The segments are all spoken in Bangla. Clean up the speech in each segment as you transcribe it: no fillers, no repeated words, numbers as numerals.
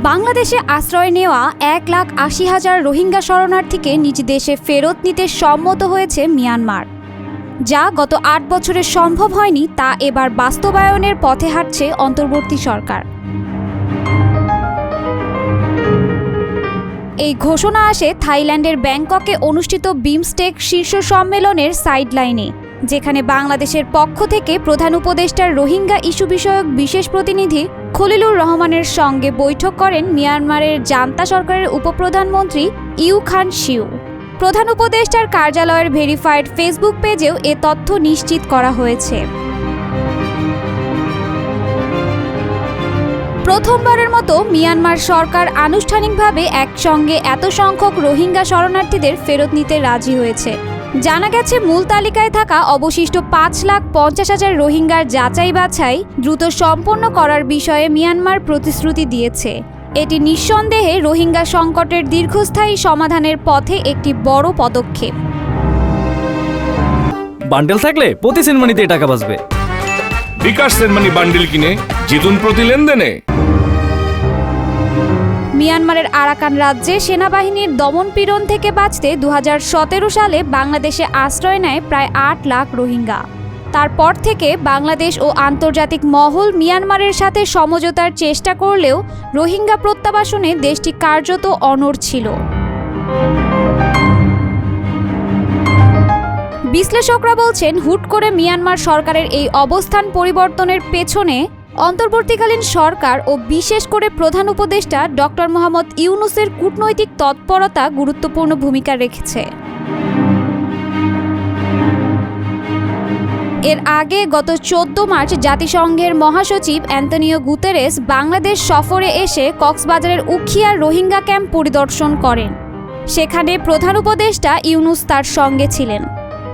বাংলাদেশে আশ্রয় নেওয়া 1,80,000 রোহিঙ্গা শরণার্থীকে নিজ দেশে ফেরত নিতে সম্মত হয়েছে মিয়ানমার। যা গত 8 বছরে সম্ভব হয়নি, তা এবার বাস্তবায়নের পথে হাঁটছে অন্তর্বর্তী সরকার। এই ঘোষণা আসে থাইল্যান্ডের ব্যাংককে অনুষ্ঠিত বিমস্টেক শীর্ষ সম্মেলনের সাইডলাইনে, যেখানে বাংলাদেশের পক্ষ থেকে প্রধান উপদেষ্টার রোহিঙ্গা ইস্যু বিষয়ক বিশেষ প্রতিনিধি খলিলুর রহমানের সঙ্গে বৈঠক করেন মিয়ানমারের জান্তা সরকারের উপপ্রধানমন্ত্রী ইউ খান শিউ। প্রধান উপদেষ্টার কার্যালয়ের ভেরিফাইড ফেসবুক পেজেও এ তথ্য নিশ্চিত করা হয়েছে। প্রথমবারের মতো মিয়ানমার সরকার আনুষ্ঠানিকভাবে একসঙ্গে এত সংখ্যক রোহিঙ্গা শরণার্থীদের ফেরত নিতে রাজি হয়েছে। জানা গেছে, মূল তালিকায় থাকা অবশিষ্ট 5,50,000 রোহিঙ্গার যাচাই বাছাই দ্রুত সম্পন্ন করার বিষয়ে মিয়ানমার প্রতিশ্রুতি দিয়েছে। এটি নিঃসন্দেহে রোহিঙ্গা সংকটের দীর্ঘস্থায়ী সমাধানের পথে একটি বড় পদক্ষেপ। বান্ডেল থাকলে প্রতি সেনমানিতে টাকা বাঁচবে। বিকাশ সেনমানি বান্ডেল কিনে জিতুন প্রতি লেনদেনে। মিয়ানমারের আরাকান রাজ্যে সেনাবাহিনীর দমনপীড়ন থেকে বাঁচতে 2017 সালে বাংলাদেশে আশ্রয় নেয় প্রায় 8 লাখ রোহিঙ্গা। তারপর থেকে বাংলাদেশ ও আন্তর্জাতিক মহল মিয়ানমারের সাথে সমঝোতার চেষ্টা করলেও রোহিঙ্গা প্রত্যাবাসনে দেশটি কার্যত অনড় ছিল। বিশ্লেষকরা বলছেন, হুট করে মিয়ানমার সরকারের এই অবস্থান পরিবর্তনের পেছনে অন্তর্বর্তীকালীন সরকার ও বিশেষ করে প্রধান উপদেষ্টা ডক্টর মোহাম্মদ ইউনূসের কূটনৈতিক তৎপরতা গুরুত্বপূর্ণ ভূমিকা রেখেছে। এর আগে গত 14 মার্চ জাতিসংঘের মহাসচিব অ্যান্তনিও গুতেরেস বাংলাদেশ সফরে এসে কক্সবাজারের উখিয়ার রোহিঙ্গা ক্যাম্প পরিদর্শন করেন। সেখানে প্রধান উপদেষ্টা ইউনূস তার সঙ্গে ছিলেন।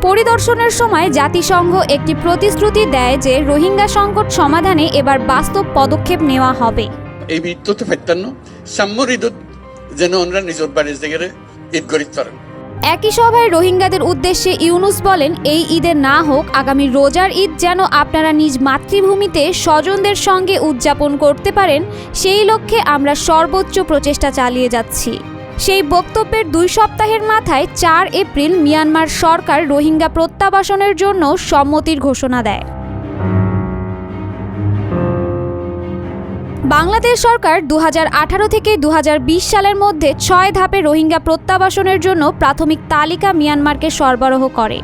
পরিদর্শনের সময় জাতিসংঘ একটি প্রতিশ্রুতি দেয় যে রোহিঙ্গা সংকট সমাধানে এবার বাস্তব পদক্ষেপ নেওয়া হবে। এই বিদ্যুৎ ফেত্তান্ন সাম্যর ঈদত যেন আমরা নিজের বাড়ির জায়গায় ঈদ গরিব করেন। একই সভায় রোহিঙ্গাদের উদ্দেশ্যে ইউনূস বলেন, এই ঈদে না হোক, আগামী রোজার ঈদ যেন আপনারা নিজ মাতৃভূমিতে স্বজনদের সঙ্গে উদযাপন করতে পারেন, সেই লক্ষ্যে আমরা সর্বোচ্চ প্রচেষ্টা চালিয়ে যাচ্ছি। সেই বক্তব্যের 2 সপ্তাহের মাথায় 4 এপ্রিল মিয়ানমার সরকার রোহিঙ্গা প্রত্যাবাসনের জন্য সম্মতির ঘোষণা দেয়। বাংলাদেশ সরকার 2018 থেকে 2020 সালের মধ্যে 6 ধাপে রোহিঙ্গা প্রত্যাবাসনের জন্য প্রাথমিক তালিকা মিয়ানমারকে সরবরাহ করে।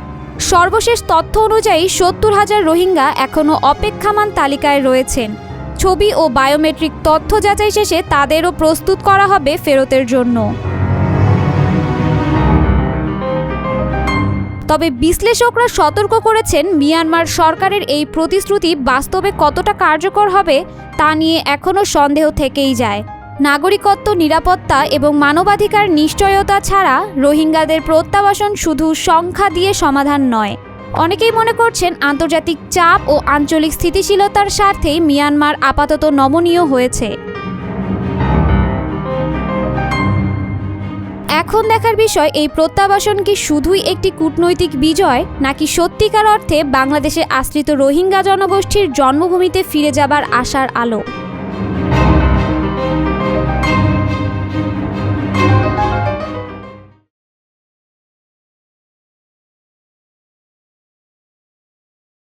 সর্বশেষ তথ্য অনুযায়ী 70,000 রোহিঙ্গা এখনও অপেক্ষমাণ তালিকায় রয়েছেন। ছবি ও বায়োমেট্রিক তথ্য যাচাই শেষে তাদেরও প্রস্তুত করা হবে ফেরতের জন্য। তবে বিশ্লেষকরা সতর্ক করেছেন, মিয়ানমার সরকারের এই প্রতিশ্রুতি বাস্তবে কতটা কার্যকর হবে তা নিয়ে এখনও সন্দেহ থেকেই যায়। নাগরিকত্ব, নিরাপত্তা এবং মানবাধিকার নিশ্চয়তা ছাড়া রোহিঙ্গাদের প্রত্যাবাসন শুধু সংখ্যা দিয়ে সমাধান নয়। অনেকেই মনে করছেন, আন্তর্জাতিক চাপ ও আঞ্চলিক স্থিতিশীলতার স্বার্থেই মিয়ানমার আপাতত নমনীয় হয়েছে। এখন দেখার বিষয়, এই প্রত্যাবাসন কি শুধুই একটি কূটনৈতিক বিজয়, নাকি সত্যিকার অর্থে বাংলাদেশে আশ্রিত রোহিঙ্গা জনগোষ্ঠীর জন্মভূমিতে ফিরে যাবার আশার আলো।